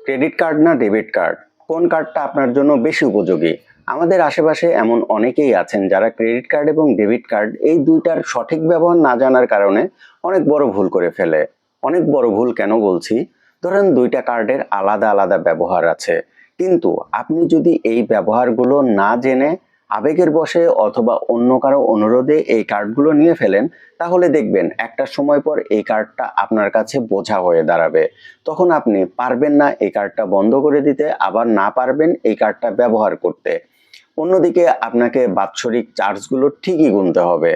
Credit card না debit card, কোন কার্ডটা আপনার জন্য বেশি উপযোগী? আমাদের আশেপাশে এমন অনেকেই আছেন যারা ক্রেডিট কার্ড এবং ডেবিট কার্ড এই দুইটার সঠিক ব্যবহার না জানার কারণে অনেক বড় ভুল করে ফেলে। অনেক বড় ভুল কেন বলছি? ধরেন দুইটা কার্ডের আলাদা আলাদা ব্যবহার আছে, কিন্তু আপনি যদি এই ব্যবহারগুলো না জেনে আবেগের বশে অথবা অন্য কারো অনুরোধে এই কার্ডগুলো নিয়ে ফেলেন, তাহলে দেখবেন একটা সময় পর এই কার্ডটা আপনার কাছে বোঝা হয়ে দাঁড়াবে। তখন আপনি পারবেন না এই কার্ডটা বন্ধ করে দিতে, আবার না পারবেন এই কার্ডটা ব্যবহার করতে। অন্যদিকে আপনাকে বাৎসরিক চার্জগুলো ঠিকই গুনতে হবে।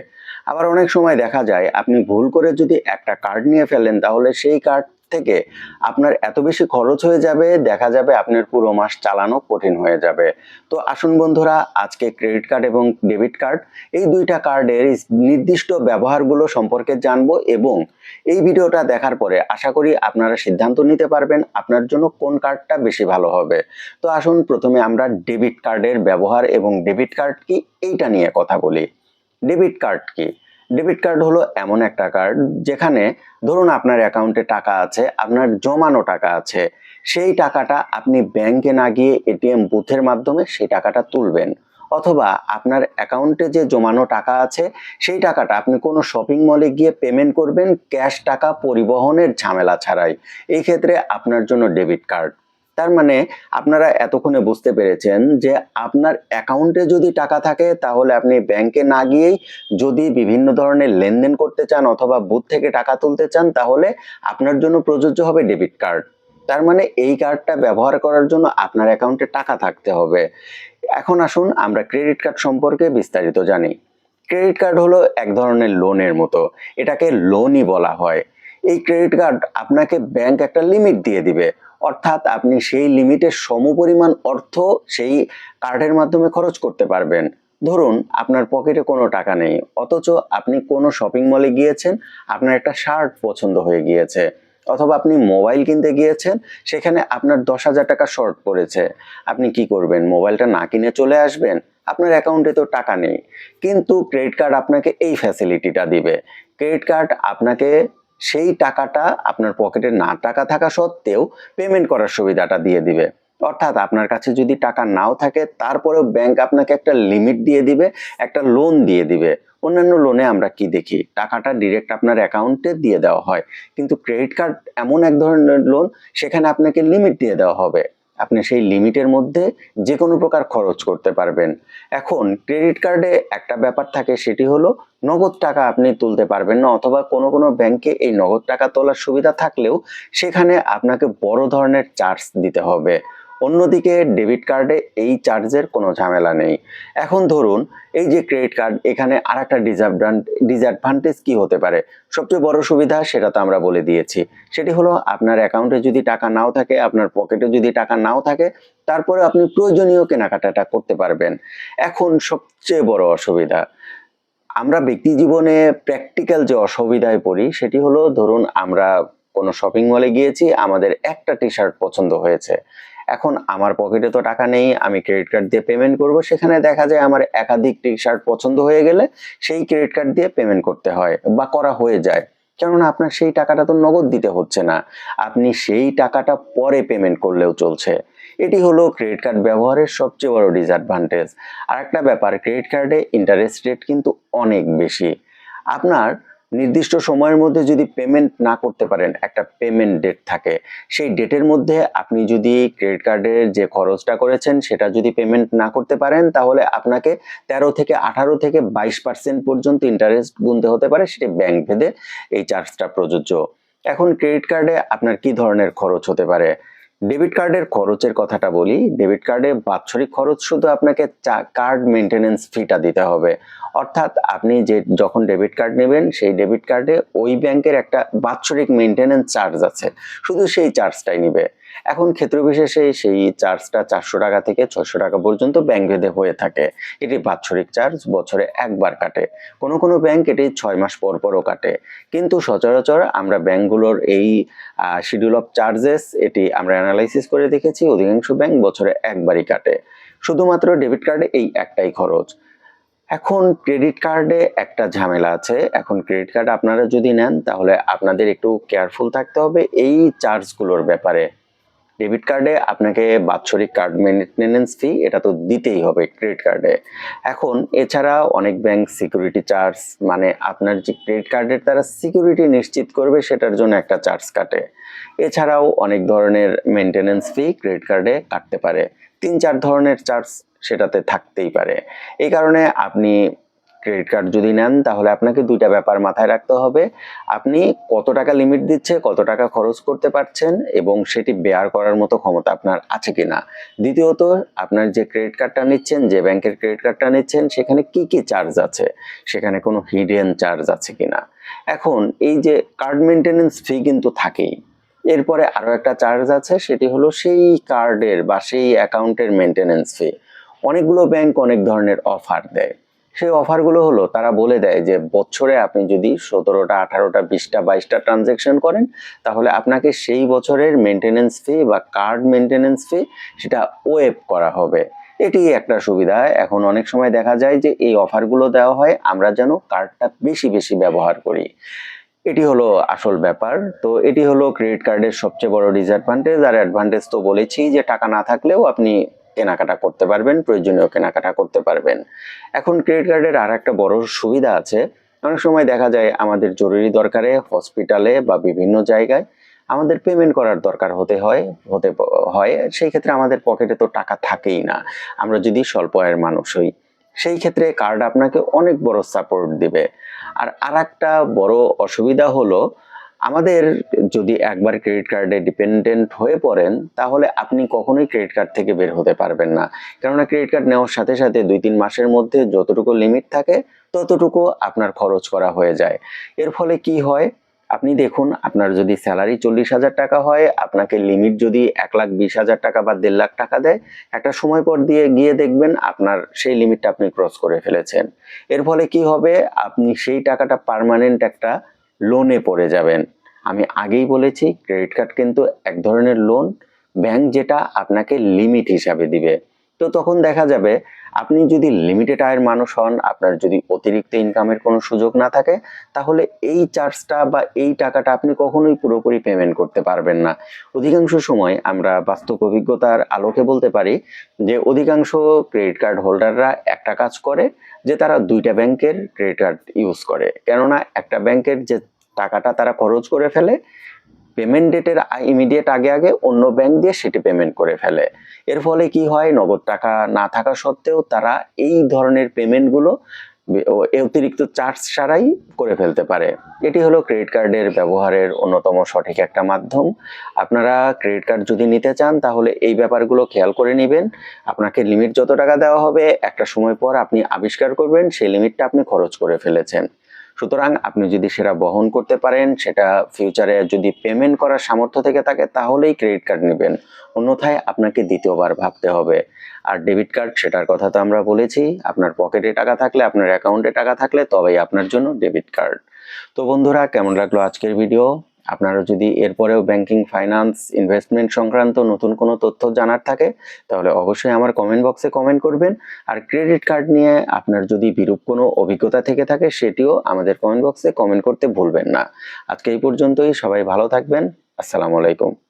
আবার অনেক সময় দেখা যায় আপনি ভুল করে যদি একটা কার্ড নিয়ে ফেলেন, তাহলে সেই কার্ড থেকে আপনার এত বেশি খরচ হয়ে যাবে, দেখা যাবে আপনার পুরো মাস চালানো কঠিন হয়ে যাবে। তো আসুন বন্ধুরা, আজকে ক্রেডিট কার্ড এবং ডেবিট কার্ড এই দুইটা কার্ডের নির্দিষ্ট ব্যবহারগুলো সম্পর্কে জানবো, এবং এই ভিডিওটা দেখার পরে আশা করি আপনারা সিদ্ধান্ত নিতে পারবেন আপনার জন্য কোন কার্ডটা বেশি ভালো হবে। তো আসুন প্রথমে আমরা ডেবিট কার্ডের ব্যবহার এবং ডেবিট কার্ড কি এইটা নিয়ে কথা বলি। ডেবিট কার্ড কি? ডেবিট কার্ড হলো এমন একটা কার্ড যেখানে ধরুন আপনার অ্যাকাউন্টে টাকা আছে, আপনার জমানো টাকা আছে, সেই টাকাটা আপনি ব্যাংকে না গিয়ে এটিএম বুথের মাধ্যমে সেই টাকাটা তুলবেন, অথবা আপনার অ্যাকাউন্টে যে জমানো টাকা আছে সেই টাকাটা আপনি কোনো শপিং মলে গিয়ে পেমেন্ট করবেন ক্যাশ টাকা পরিবহনের ঝামেলা ছাড়াই। এই ক্ষেত্রে আপনার জন্য ডেবিট কার্ড। তার মানে আপনারা এতক্ষণে বুঝতে পেরেছেন যে আপনার অ্যাকাউন্টে যদি টাকা থাকে, তাহলে আপনি ব্যাংকে না গিয়েই যদি বিভিন্ন ধরনের লেনদেন করতে চান অথবা বুথ থেকে টাকা তুলতে চান, তাহলে আপনার জন্য প্রযোজ্য হবে ডেবিট কার্ড। তার মানে এই কার্ডটা ব্যবহার করার জন্য আপনার অ্যাকাউন্টে টাকা থাকতে হবে। এখন আসুন আমরা ক্রেডিট কার্ড সম্পর্কে বিস্তারিত জানি। ক্রেডিট কার্ড হলো এক ধরনের লোনের মতো, এটাকে লোনই বলা হয়। এই ক্রেডিট কার্ড আপনাকে ব্যাংক একটা লিমিট দিয়ে দিবে, অর্থাৎ আপনি সেই লিমিটের সমপরিমাণ অর্থ সেই কার্ডের মাধ্যমে খরচ করতে পারবেন। ধরুন আপনার পকেটে কোনো টাকা নেই, অথচ আপনি কোনো শপিং মলে গিয়েছেন, আপনার একটা শার্ট পছন্দ হয়ে গিয়েছে, অথবা আপনি মোবাইল কিনতে গিয়েছেন, সেখানে আপনার 10,000 টাকা শর্ট পড়েছে। আপনি কি করবেন? মোবাইলটা না কিনে চলে আসবেন? আপনার অ্যাকাউন্টে তো টাকা নেই। কিন্তু ক্রেডিট কার্ড আপনাকে এই ফ্যাসিলিটিটা দিবে। ক্রেডিট কার্ড আপনাকে সেই টাকাটা আপনার পকেটে না টাকা থাকা সত্ত্বেও পেমেন্ট করার সুবিধাটা দিয়ে দিবে। অর্থাৎ আপনার কাছে যদি টাকা নাও থাকে, তারপরেও ব্যাংক আপনাকে একটা লিমিট দিয়ে দিবে, একটা লোন দিয়ে দিবে। অন্যান্য লোনে আমরা কি দেখি? টাকাটা ডিরেক্ট আপনার অ্যাকাউন্টে দিয়ে দেওয়া হয়, কিন্তু ক্রেডিট কার্ড এমন এক ধরনের লোন, সেখানে আপনাকে লিমিট দিয়ে দেওয়া হবে। আপনি সেই লিমিটের মধ্যে যে কোনো প্রকার খরচ করতে পারবেন। এখন ক্রেডিট কার্ডে একটা ব্যাপার থাকে, সেটি হলো নগদ টাকা আপনি তুলতে পারবেন না, অথবা কোনো কোনো ব্যাংকে এই নগদ টাকা তোলার সুবিধা থাকলেও সেখানে আপনাকে বড় ধরনের চার্জ দিতে হবে। অন্যদিকে ডেবিট কার্ডে এই চার্জের কোনো ঝামেলা নেই। এখন ধরুন এই যে ক্রেডিট কার্ড, এখানে আর একটা ডিসঅ্যাডভান্টেজ কি হতে পারে? সবচেয়ে বড় সুবিধা সেটা তো আমরা বলে দিয়েছি, সেটি হলো আপনার অ্যাকাউন্টে যদি টাকা নাও থাকে, আপনার পকেটে যদি টাকা নাও থাকে, তারপরে আপনি প্রয়োজনীয় কেনাকাটাটা করতে পারবেন। এখন সবচেয়ে বড় অসুবিধা, আমরা ব্যক্তি জীবনে প্র্যাকটিক্যাল যে অসুবিধায় পড়ি, সেটি হলো ধরুন আমরা কোনো শপিং মলে গিয়েছি, আমাদের একটা টি শার্ট পছন্দ হয়েছে। এখন আমার পকেটে তো টাকা নেই, আমি ক্রেডিট কার্ড দিয়ে পেমেন্ট করব, সেখানে দেখা যায় আমার একাধিক টি শার্ট পছন্দ হয়ে গেলে সেই ক্রেডিট কার্ড দিয়ে পেমেন্ট করতে হয় বা করা হয়ে যায়। কেননা আপনার সেই টাকাটা তো নগদ দিতে হচ্ছে না, আপনি সেই টাকাটা পরে পেমেন্ট করলেও চলছে। এটি হলো ক্রেডিট কার্ড ব্যবহারের সবচেয়ে বড় ডিসঅ্যাডভান্টেজ। আর একটা ব্যাপার, ক্রেডিট কার্ডে ইন্টারেস্ট রেট কিন্তু অনেক বেশি। আপনার নির্দিষ্ট সময়ের মধ্যে যদি পেমেন্ট না করতে পারেন, একটা পেমেন্ট ডেট থাকে, সেই ডেটের মধ্যে আপনি যদি ক্রেডিট কার্ডের যে খরচটা করেছেন সেটা যদি পেমেন্ট না করতে পারেন, তাহলে আপনাকে 13 থেকে 18 থেকে 22% পর্যন্ত ইন্টারেস্ট গুনতে হতে পারে, সেটি ব্যাংক ভেদে এই চার্জটা প্রযোজ্য। এখন ক্রেডিট কার্ডে আপনার কি ধরনের খরচ হতে পারে? ডেবিট কার্ডের খরচের কথাটা বলি। ডেবিট কার্ডে বাৎসরিক খরচ শুধু আপনাকে কার্ড মেইনটেনেন্স ফিটা দিতে হবে, অর্থাৎ আপনি যে যখন ডেবিট কার্ড নেবেন, সেই ডেবিট কার্ডে ওই ব্যাংকের একটা বাৎসরিক মেইনটেনেন্স চার্জ আছে, শুধু সেই চার্জটাই নিবে। এখন ক্ষেত্র বিশেষে সেই চার্জটা 400 টাকা থেকে 600 টাকা পর্যন্ত ব্যাংক ভেদে হয়ে থাকে। এটি বাৎসরিক চার্জ, বছরে একবার কাটে। কোনো কোনো ব্যাংক এটি 6 মাস পর পরও কাটে। কিন্তু সচরাচর আমরা ব্যাংকগুলোর এই শিডিউল অফ চার্জেস এটি আমরা অ্যানালাইসিস করে দেখেছি, অধিকাংশ ব্যাংক বছরে একবারই কাটে। শুধুমাত্র ডেবিট কার্ডে এই একটাই খরচ। এখন ক্রেডিট কার্ডে একটা ঝামেলা আছে। এখন ক্রেডিট কার্ড আপনারা যদি নেন, তাহলে আপনাদের একটু কেয়ারফুল থাকতে হবে এই চার্জগুলোর ব্যাপারে। ডেবিট কার্ডে আপনাকে বাৎসরিক কার্ড মেইনটেনেন্স ফি এটা তো দিতেই হবে ক্রেডিট কার্ডে। এখন এছাড়া অনেক ব্যাংক সিকিউরিটি চার্জ, মানে আপনার যে ক্রেডিট কার্ডের তারা সিকিউরিটি নিশ্চিত করবে সেটার জন্য একটা চার্জ কাটে। এছাড়াও অনেক ধরনের মেইনটেনেন্স ফি ক্রেডিট কার্ডে কাটতে পারে, 3-4 ধরনের চার্জ সেটাতে থাকতেই পারে। এই কারণে আপনি ক্রেডিট কার্ড যদি নেন তাহলে আপনাকে দুইটা ব্যাপার মাথায় রাখতে হবে। আপনি কত টাকা লিমিট দিচ্ছে, কত টাকা খরচ করতে পারছেন এবং সেটি বেয়ার করার মতো ক্ষমতা আপনার আছে কিনা। দ্বিতীয়ত, আপনার যে ক্রেডিট কার্ডটা নিচ্ছেন, যে ব্যাংকের ক্রেডিট কার্ডটা নিচ্ছেন, সেখানে কি কি চার্জ আছে, সেখানে কোনো হিডেন চার্জ আছে কিনা। এখন এই যে কার্ড মেইনটেনেন্স ফি কিন্তু থাকেই, এরপরে আরও একটা চার্জ আছে, সেটি হলো সেই কার্ডের বা সেই অ্যাকাউন্টের মেইনটেনেন্স ফি। অনেকগুলো ব্যাংক অনেক ধরনের অফার দেয়। সেই অফারগুলো হলো তারা বলে দেয় যে বছরে আপনি যদি 17টা, 18টা, 20টা, 22টা ট্রানজ্যাকশন করেন তাহলে আপনাকে সেই বছরের মেইনটেনেন্স ফি বা কার্ড মেইনটেনেন্স ফি সেটা ওয়েভ করা হবে। এটি একটা সুবিধা। এখন অনেক সময় দেখা যায় যে এই অফারগুলো দেওয়া হয় আমরা যেন কার্ডটা বেশি বেশি ব্যবহার করি। এটি হলো আসল ব্যাপার। তো এটি হলো ক্রেডিট কার্ডের সবচেয়ে বড় ডিসঅ্যাডভান্টেজ। আর অ্যাডভান্টেজ তো বলেছি যে টাকা না থাকলেও আপনি কেনাকাটা করতে পারবেন, প্রয়োজনীয় কেনাকাটা করতে পারবেন। এখন ক্রেডিট কার্ডের আর একটা বড় সুবিধা আছে, অনেক সময় দেখা যায় আমাদের জরুরি দরকারে হসপিটালে বা বিভিন্ন জায়গায় আমাদের পেমেন্ট করার দরকার হতে হয়, সেই ক্ষেত্রে আমাদের পকেটে তো টাকা থাকেই না, আমরা যদি স্বল্প আয়ের মানুষ হই। সেই ক্ষেত্রে কার্ড আপনাকে অনেক বড় সাপোর্ট দিবে। আর একটা বড় অসুবিধা হলো আমাদের যদি একবার ক্রেডিট কার্ডে ডিপেন্ডেন্ট হয়ে পড়েন তাহলে আপনি কখনোই ক্রেডিট কার্ড থেকে বের হতে পারবেন না। কেননা ক্রেডিট কার্ড নেওয়ার সাথে সাথে 2-3 মাসের মধ্যে যতটুকু লিমিট থাকে ততটুকু আপনার খরচ করা হয়ে যায়। এর ফলে কি হয়, আপনি দেখুন আপনার যদি স্যালারি 40,000 টাকা হয়, আপনাকে লিমিট যদি 1,20,000 টাকা বা 1.5 লাখ টাকা দেয়, একটা সময় পর গিয়ে দেখবেন আপনার সেই লিমিটটা আপনি ক্রস করে ফেলেছেন। এর ফলে কি হবে, আপনি সেই টাকাটা পার্মানেন্ট একটা লোনে পড়ে যাবেন। আমি আগেই বলেছি ক্রেডিট কার্ড কিন্তু এক ধরনের লোন, ব্যাংক যেটা আপনাকে লিমিট হিসাবে দিবে। তো তখন দেখা যাবে আপনি যদি লিমিটেড আয়ের মানুষ হন, আপনার যদি অতিরিক্ত ইনকামের কোনো সুযোগ না থাকে, তাহলে এই চার্জটা বা এই টাকাটা আপনি কখনোই পুরোপুরি পেমেন্ট করতে পারবেন না। অধিকাংশ সময় আমরা বাস্তব অভিজ্ঞতার আলোকে বলতে পারি যে অধিকাংশ ক্রেডিট কার্ড হোল্ডাররা একটা কাজ করে যে তারা 2টা ব্যাংকের ক্রেডিট কার্ড ইউজ করে। কেননা একটা ব্যাংকের যে টাকাটা তারা খরচ করে ফেলে, পেমেন্ট ডেটের ইমিডিয়েট আগে আগে অন্য ব্যাংক দিয়ে সেটি পেমেন্ট করে ফেলে। এর ফলে কি হয়, নগদ টাকা না থাকা সত্ত্বেও তারা এই ধরনের পেমেন্টগুলো অতিরিক্ত চার্জ ছাড়াই করে ফেলতে পারে। এটি হলো ক্রেডিট কার্ডের ব্যবহারের অন্যতম সঠিক একটা মাধ্যম। আপনারা ক্রেডিট কার্ড যদি নিতে চান তাহলে এই ব্যাপারগুলো খেয়াল করে নেবেন। আপনাকে লিমিট যত টাকা দেওয়া হবে একটা সময় পর আপনি আবিষ্কার করবেন সেই লিমিটটা আপনি খরচ করে ফেলেছেন। সুতরাং আপনি যদি সেটা বহন করতে পারেন, সেটা ফিউচারে যদি পেমেন্ট করার সামর্থ্য থেকে থাকে তাহলেই ক্রেডিট কার্ড নেবেন, অন্যথায় আপনাকে দ্বিতীয়বার ভাবতে হবে। আর ডেবিট কার্ড, সেটার কথা তো আমরা বলেছি, আপনার পকেটে টাকা থাকলে, আপনার অ্যাকাউন্টে টাকা থাকলে তবেই আপনার জন্য ডেবিট কার্ড। তো বন্ধুরা, কেমন লাগলো আজকের ভিডিও? আপনারা যদি এরপরেও ব্যাংকিং, ফাইন্যান্স, ইনভেস্টমেন্ট সংক্রান্ত নতুন কোনো তথ্য জানার থাকে তাহলে অবশ্যই আমার কমেন্ট বক্সে কমেন্ট করবেন। আর ক্রেডিট কার্ড নিয়ে আপনার যদি বিরূপ কোনো অভিজ্ঞতা থেকে থাকে সেটিও আমাদের কমেন্ট বক্সে কমেন্ট করতে ভুলবেন না। আজকে এই পর্যন্তই, সবাই ভালো থাকবেন। আসসালামু আলাইকুম।